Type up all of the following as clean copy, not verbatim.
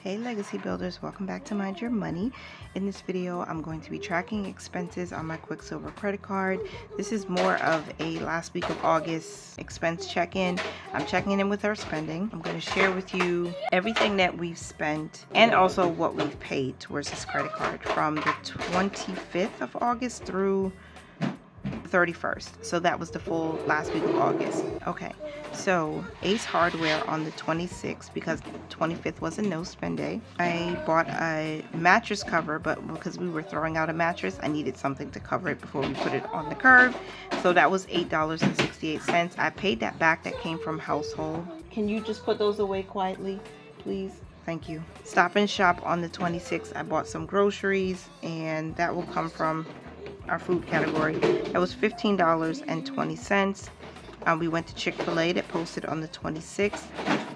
Hey Legacy Builders, welcome back to Mind Your Money. In this video, I'm going to be tracking expenses on my Quicksilver credit card. This is more of a last week of August expense check-in. I'm checking in with our spending. I'm going to share with you everything that we've spent and also what we've paid towards this credit card from the 25th of August through 31st. So that was the full last week of August. Okay, so Ace Hardware on the 26th, because 25th was a no spend day. I bought a mattress cover, but because we were throwing out a mattress, I needed something to cover it before we put it on the curb. So that was $8.68. I paid that back. That came from household. Can you just put those away quietly, please? Thank you. Stop and Shop on the 26th. I bought some groceries, and that will come from our food category. That was $15.20. We went to Chick-fil-A that posted on the 26th.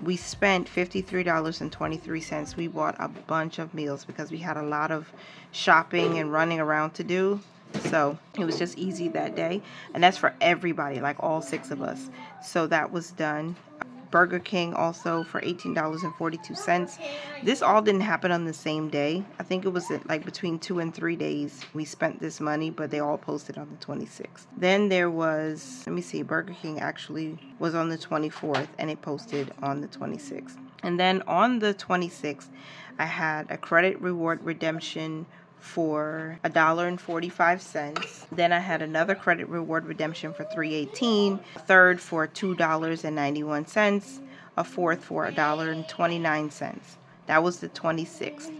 We spent $53.23. We bought a bunch of meals because we had a lot of shopping and running around to do. So it was just easy that day. And that's for everybody, like all 6 of us. So that was done. Burger King also for $18.42. This all didn't happen on the same day. I think it was like between 2 and 3 days we spent this money, but they all posted on the 26th. Then there was, let me see, Burger King actually was on the 24th and it posted on the 26th. And then on the 26th, I had a credit reward redemption for $1.45. Then I had another credit reward redemption for $3.18, a third for $2.91, a fourth for $1.29. That was the 26th.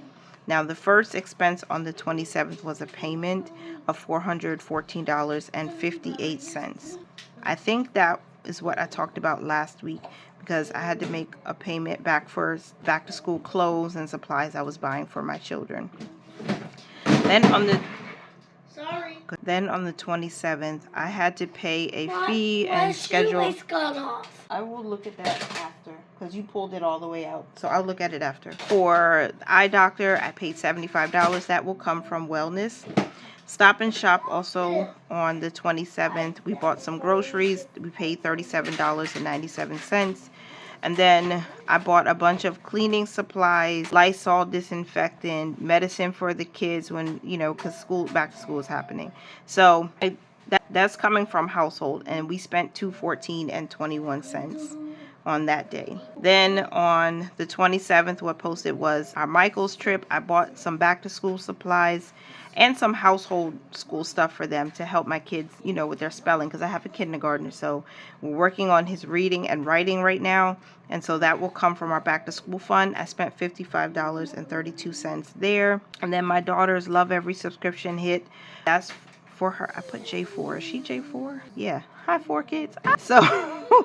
Now the first expense on the 27th was a payment of $414.58. I think that is what I talked about last week, because I had to make a payment back for back to school clothes and supplies I was buying for my children. Then on the 27th, I had to pay a fee and schedule. I will look at that after, because you pulled it all the way out. So I'll look at it after. For the eye doctor, I paid $75. That will come from Wellness. Stop and Shop also on the 27th. We bought some groceries. We paid $37.97. And then I bought a bunch of cleaning supplies, Lysol disinfectant, medicine for the kids when, because back to school is happening. So that's coming from household, and we spent $214.21 on that day. Then on the 27th, what posted was our Michael's trip. I bought some back to school supplies and some household school stuff for them to help my kids, with their spelling, because I have a kindergartner. So we're working on his reading and writing right now. And so that will come from our back to school fund. I spent $55.32 there. And then my daughter's Love Every subscription hit. That's for her. I put J4. Is she J4? Yeah. Hi, 4 kids. So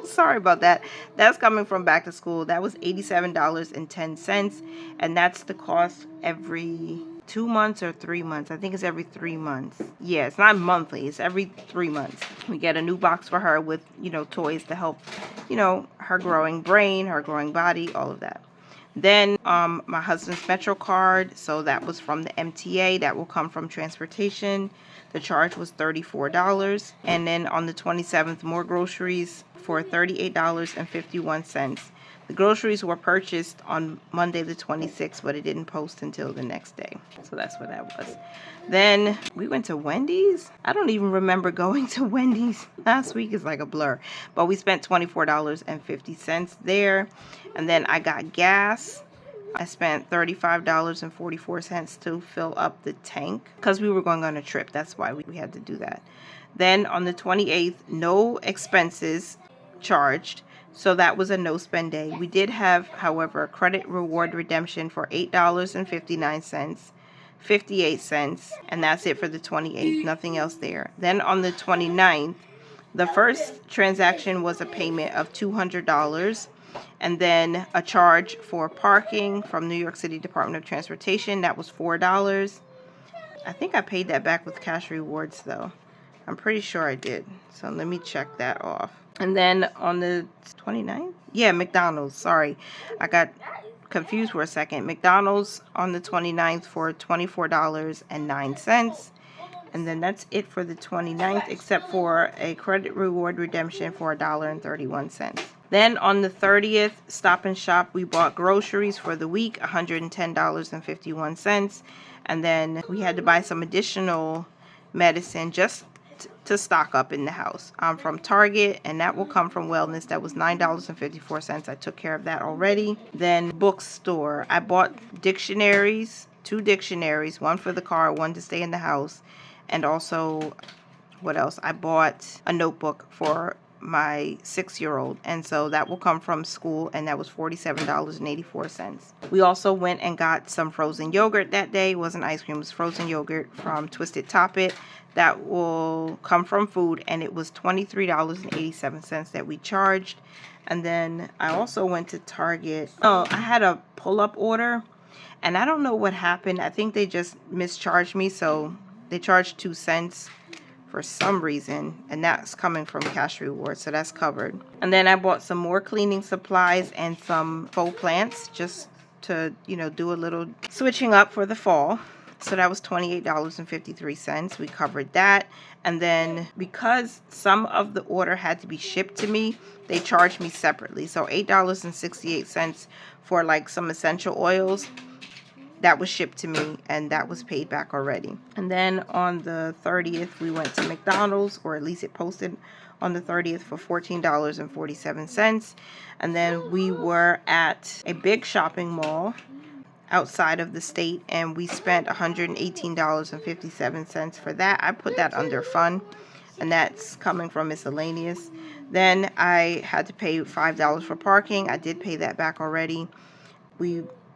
sorry about that. That's coming from back to school. That was $87.10. And that's the cost every 2 months or 3 months. I think it's every 3 months. Yeah, it's not monthly. It's every 3 months. We get a new box for her with, toys to help, her growing brain, her growing body, all of that. Then my husband's Metro card. So that was from the MTA. That will come from transportation. The charge was $34. And then on the 27th, more groceries for $38.51. The groceries were purchased on Monday the 26th, but it didn't post until the next day. So that's what that was. Then we went to Wendy's. I don't even remember going to Wendy's. Last week is like a blur. But we spent $24.50 there. And then I got gas. I spent $35.44 to fill up the tank because we were going on a trip. That's why we had to do that. Then on the 28th, no expenses charged. So that was a no spend day. We did have, however, a credit reward redemption for $8.59, 58 cents, and that's it for the 28th. Nothing else there. Then on the 29th, the first transaction was a payment of $200, and then a charge for parking from New York City Department of Transportation. That was $4. I think I paid that back with cash rewards though. I'm pretty sure I did. So let me check that off. And then on the 29th? Yeah, McDonald's. Sorry. I got confused for a second. McDonald's on the 29th for $24.09. And then that's it for the 29th, except for a credit reward redemption for $1.31. Then on the 30th, Stop and Shop, we bought groceries for the week, $110.51. And then we had to buy some additional medicine just to stock up in the house from Target, and that will come from Wellness. That was $9.54. I took care of that already. Then bookstore, I bought dictionaries, 2 dictionaries, one for the car, one to stay in the house. And also, what else? I bought a notebook for my 6-year-old, and so that will come from school, and that was $47.84. We also went and got some frozen yogurt that day. It wasn't ice cream, it was frozen yogurt from Twisted Toppet. That will come from food, and it was $23.87 that we charged. And then I also went to Target. Oh, I had a pull-up order, and I don't know what happened. I think they just mischarged me, so they charged 2 cents for some reason, and that's coming from Cash Rewards, so that's covered. And then I bought some more cleaning supplies and some faux plants just to, you know, do a little switching up for the fall. So that was $28.53. We covered that. And then because some of the order had to be shipped to me, they charged me separately. So $8.68 for like some essential oils. That was shipped to me, and that was paid back already. And then on the 30th, we went to McDonald's, or at least it posted on the 30th for $14.47. And then we were at a big shopping mall outside of the state, and we spent $118.57 for that. I put that under fun, and that's coming from miscellaneous. Then I had to pay $5 for parking. I did pay that back already.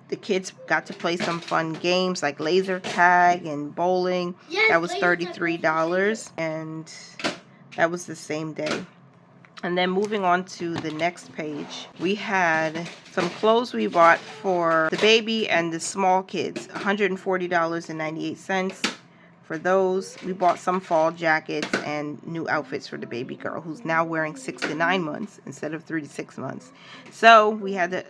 The kids got to play some fun games like laser tag and bowling. Yes, that was $33, and that was the same day. And then moving on to the next page, we had some clothes we bought for the baby and the small kids, $140.98 for those. We bought some fall jackets and new outfits for the baby girl, who's now wearing 6 to 9 months instead of 3 to 6 months. So we had to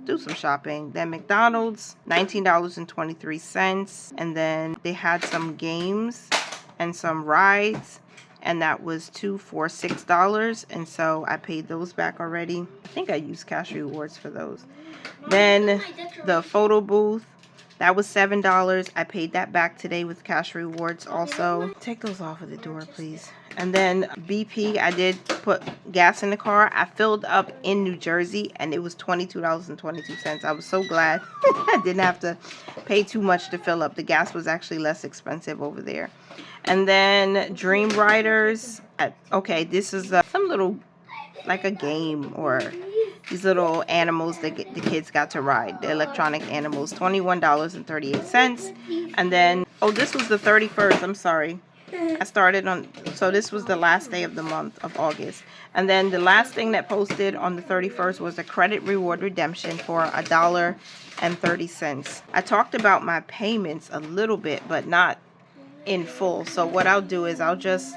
do some shopping. Then McDonald's, $19.23, and then they had some games and some rides, and that was 2 for $6, and so I paid those back already. I think I used Cash Rewards for those. Then the photo booth, that was $7. I paid that back today with Cash Rewards also. Take those off of the door, please. And then BP, I did put gas in the car. I filled up in New Jersey, and it was $22.22. I was so glad I didn't have to pay too much to fill up. The gas was actually less expensive over there. And then Dream Riders. Okay, this is some little, like a game, or these little animals that the kids got to ride, the electronic animals, $21.38. And then, oh, this was the 31st, I'm sorry. I started on, so this was the last day of the month of August. And then the last thing that posted on the 31st was a credit reward redemption for $1.30. I talked about my payments a little bit, but not in full. So what I'll do is I'll just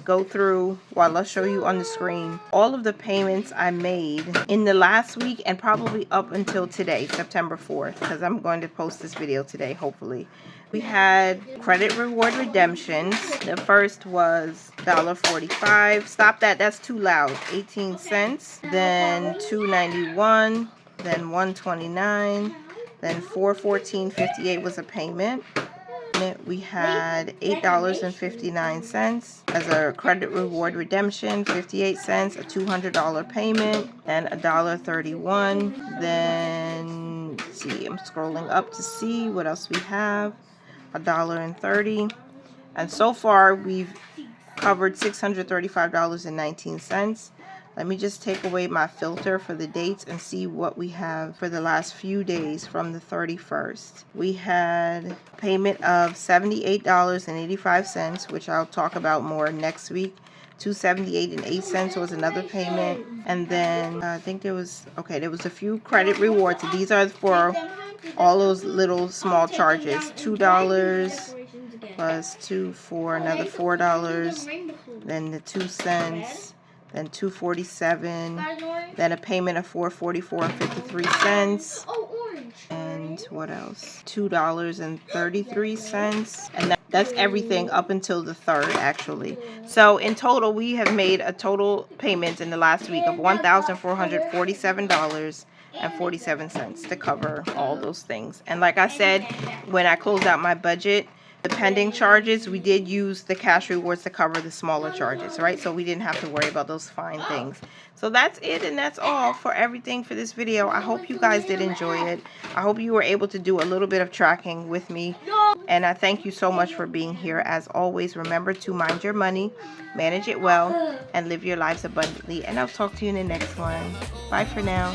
go through while I'll show you on the screen all of the payments I made in the last week and probably up until today, September 4th, because I'm going to post this video today, hopefully. We had credit reward redemptions. The first was $1.45. Stop that, that's too loud. 18 cents. Then $2.91. Then $1.29. Then $4.14.58 was a payment. We had $8.59 as a credit reward redemption, 58 cents, a $200 payment, and $1.31. Then, let's see, I'm scrolling up to see what else we have. $1.30. And so far, we've covered $635.19. Let me just take away my filter for the dates and see what we have for the last few days from the 31st. We had a payment of $78.85, which I'll talk about more next week. $278.08 was another payment. And then I think there was a few credit rewards. These are for all those little small charges. $2 plus 2 for another $4. Then the 2 cents. Then $2.47, then a payment of $4.44.53, and what else? $2.33, and That's everything up until the 3rd, actually. So in total, we have made a total payment in the last week of $1,447.47 to cover all those things. And like I said, when I closed out my budget, the pending charges, we did use the cash rewards to cover the smaller charges, right? So we didn't have to worry about those fine things. So that's it, and that's all for everything for this video. I hope you guys did enjoy it. I hope you were able to do a little bit of tracking with me. And I thank you so much for being here. As always, remember to mind your money, manage it well, and live your lives abundantly. And I'll talk to you in the next one. Bye for now.